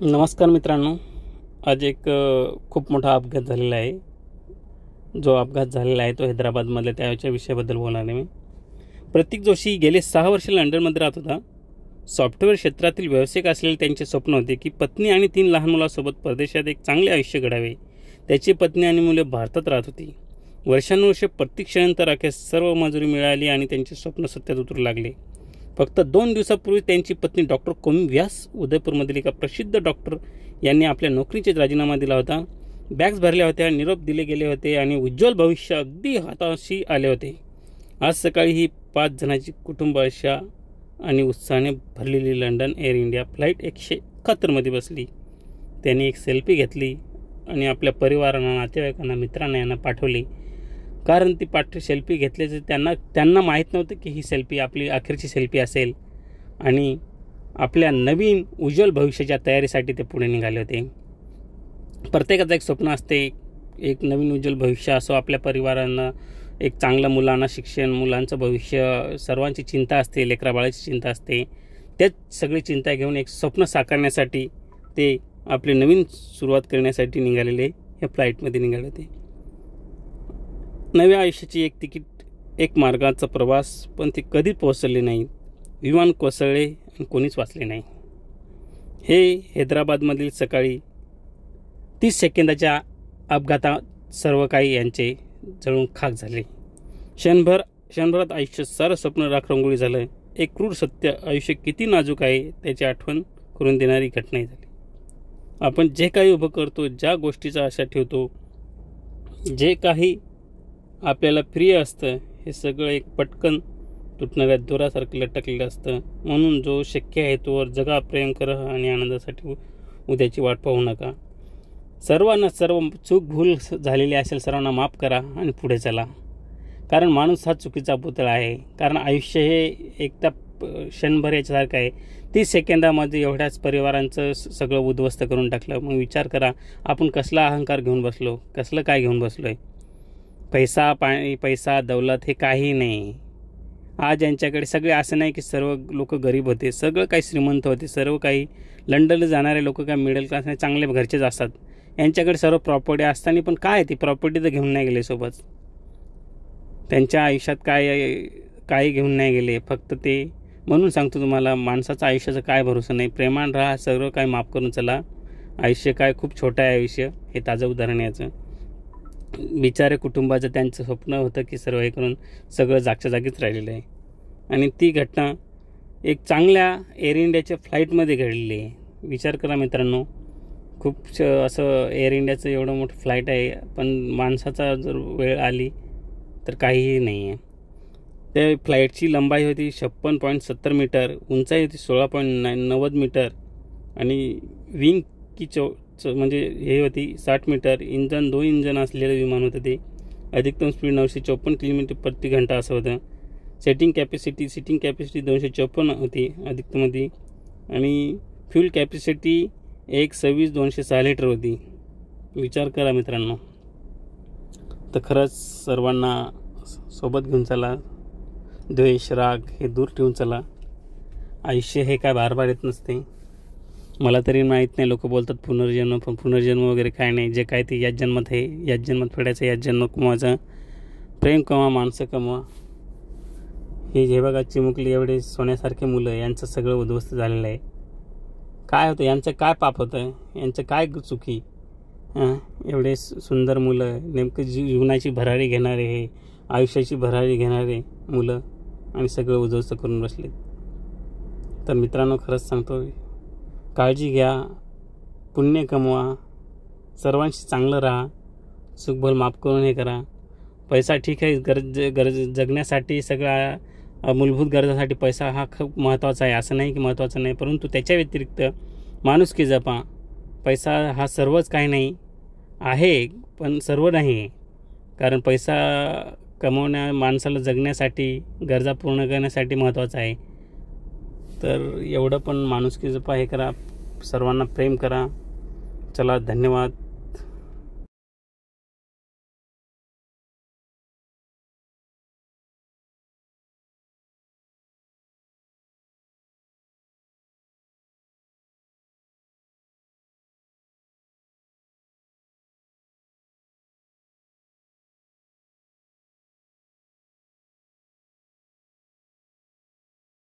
नमस्कार मित्रांनो, आज एक खूप मोठा अपघात झालेला आहे. जो अपघात झालेला आहे तो हैदराबादमधल्या त्याच्या विषयाबद्दल बोलणार आहे मी. प्रतीक जोशी गेले 6 वर्ष लंडनमध्ये राहत होता. सॉफ्टवेअर क्षेत्रातील व्यावसायिक असलेले त्यांचे स्वप्न होते की पत्नी आणि 3 लहान मुलांसोबत परदेशात एक चांगले आयुष्य घडावे. त्याची पत्नी आणि मुले भारतात राहत होती. वर्षानुवर्षे प्रतीक्षेनंतर अखेर सर्व मंजुरी मिळाली आणि त्यांचे स्वप्न सत्यात उतरू लागले. फक्त 2 दिवसापूर्वी त्यांची पत्नी डॉक्टर कोमी व्यास, उदयपूरमधील एका प्रसिद्ध डॉक्टर यांनी आपल्या नोकरीचा राजीनामा दिला होता. बॅग्स भरल्या होत्या, निरोप दिले गेले होते आणि उज्ज्वल भविष्य अगदी हाताशी आले होते. आज सकाळी ही 5 जणांची कुटुंब अशा आणि उत्साहाने भरलेली लंडन एअर इंडिया फ्लाईट 171मध्ये बसली. त्यांनी एक सेल्फी घेतली आणि आपल्या परिवारांना, नातेवाईकांना, मित्रांना यांना पाठवली. कारण ती सेल्फी घेतल्याचं त्यांना माहीत नव्हतं की ही सेल्फी आपली अखेरची सेल्फी असेल आणि आपल्या नवीन उज्ज्वल भविष्याच्या तयारीसाठी ते पुढे निघाले होते. प्रत्येकाचं एक स्वप्न असते, एक नवीन उज्ज्वल भविष्य असो. आपल्या परिवारांना एक चांगलं, मुलांना शिक्षण, मुलांचं भविष्य, सर्वांची चिंता असते, लेकराबाळाची चिंता असते. त्याच सगळी चिंता घेऊन एक स्वप्न साकारण्यासाठी ते आपली नवीन सुरुवात करण्यासाठी निघालेले या फ्लाईटमध्ये निघाले होते. नव्या आयुष्याची एक तिकीट, एक मार्गाचा प्रवास, पण ते कधीच पोहोचले नाही. विमान कोसळले आणि कोणीच वाचले नाही. हे हैदराबादमधील सकाळी 30 सेकंदाच्या अपघातात सर्व काही यांचे जळून खाक झाले. क्षणभरात आयुष्य सारं स्वप्न राखरंगोळी झालं. एक क्रूर सत्य, आयुष्य किती नाजूक आहे त्याची आठवण करून देणारी घटनाही झाली. आपण जे काही उभं करतो, ज्या गोष्टीचा आशा ठेवतो, जे काही आपल्याला प्रिय असतं, हे सगळं एक पटकन तुटणाऱ्या दोरासारखं लटकलेलं असतं. म्हणून जो शक्य आहे तोवर जगा, प्रेम करा आणि आनंदासाठी उद्याची वाट पाहू नका. सर्वांना सर्व चूक भूल झालेली असेल सर्वांना माफ करा आणि पुढे चला. कारण माणूस हा चुकीचा पुतळा आहे. कारण आयुष्य हे एकदा क्षणभर याच्यासारखं आहे. 30 सेकंदामध्ये एवढ्याच परिवारांचं सगळं उद्ध्वस्त करून टाकलं. मग विचार करा, आपण कसला अहंकार घेऊन बसलो, कसलं काय घेऊन बसलो आहे. पैसा, पाणी, पैसा, दौलत हे काही नाही. आज यांच्याकडे सगळे, असं नाही की सर्व लोक गरीब होते, सगळं काही श्रीमंत होते. सर्व काही लंडनला जाणारे लोक काय मिडल क्लास नाही, चांगले घरचेच असतात. यांच्याकडे सर्व प्रॉपर्टी असताना पण काय, ती प्रॉपर्टी तर घेऊन नाही गेले सोबत. त्यांच्या आयुष्यात काही घेऊन नाही गेले. फक्त ते, म्हणून सांगतो तुम्हाला, माणसाचं आयुष्याचं काय भरोसा नाही. प्रेमान राहा, सर्व काय माफ करून चला. आयुष्य काय खूप छोटं आहे आयुष्य. हे ताजं उदाहरण याचं. बिचारे कुटुंबाचं त्यांचं स्वप्न होतं की सर्व हे करून सगळं जागच्या जागीच राहिलेलं आहे. आणि ती घटना एक चांगल्या एअर इंडियाच्या फ्लाईटमध्ये घडलेली आहे. विचार करा मित्रांनो, खूप असं एअर इंडियाचं एवढं मोठं फ्लाईट आहे, पण माणसाचा जर वेळ आली तर काहीही नाही आहे. त्या फ्लाईटची लंबाई होती 56.70 मीटर, उंचाई होती 16.90 मीटर आणि विंग की म्हणजे हे होती 60 मीटर. इंजन 2 इंजन असलेलं विमान होतं ते. अधिकतम स्पीड 954 किलोमीटर प्रति घंटा असं होतं. सीटिंग कॅपॅसिटी 254 होती अधिकतममध्ये आणि फ्यूल कॅपॅसिटी 126,206 लिटर होती. विचार करा मित्रांनो. तर खरंच सर्वांना सोबत घेऊन चला. द्वेष, राग हे दूर ठेवून चला. आयुष्य हे काय बार येत नसते. मला तरी माहीत नाही, लोक बोलतात पुनर्जन्म, पण पुनर्जन्म वगैरे काय नाही. जे काय ते याच जन्मात आहे, याच जन्मात फेडायचं, याच जन्म कमवायचं. प्रेम कमवा, माणसं कमवा. हे बघा, चिमुकली एवढे सोन्यासारखे मुलं, यांचं सगळं उद्ध्वस्त झालेलं आहे. काय होतं, यांचं काय पाप होतं, यांचं काय चुकी. एवढे सुंदर मुलं, नेमकं जीवनाची भरारी घेणारे, हे आयुष्याची भरारी घेणारे मुलं, आणि सगळं उद्ध्वस्त करून बसले. तर मित्रांनो, खरंच सांगतो, काळजी घ्या, पुण्य कमवा, सर्वांशी चांगलं राहा, सुखभल माफ करून हे करा. पैसा ठीक आहे, गरज जगण्यासाठी, सगळ्या मूलभूत गरजासाठी पैसा हा खूप महत्त्वाचा आहे, असं नाही की महत्त्वाचं नाही. परंतु त्याच्या व्यतिरिक्त माणुसकी जपा. पैसा हा सर्वच काही नाही आहे, पण सर्व नाही आहे. कारण पैसा माणसाला जगण्यासाठी, गरजा पूर्ण करण्यासाठी महत्त्वाचा आहे. तर एवढं पण माणुसकी जपा, हे करा, सर्वांना प्रेम करा. चला, धन्यवाद.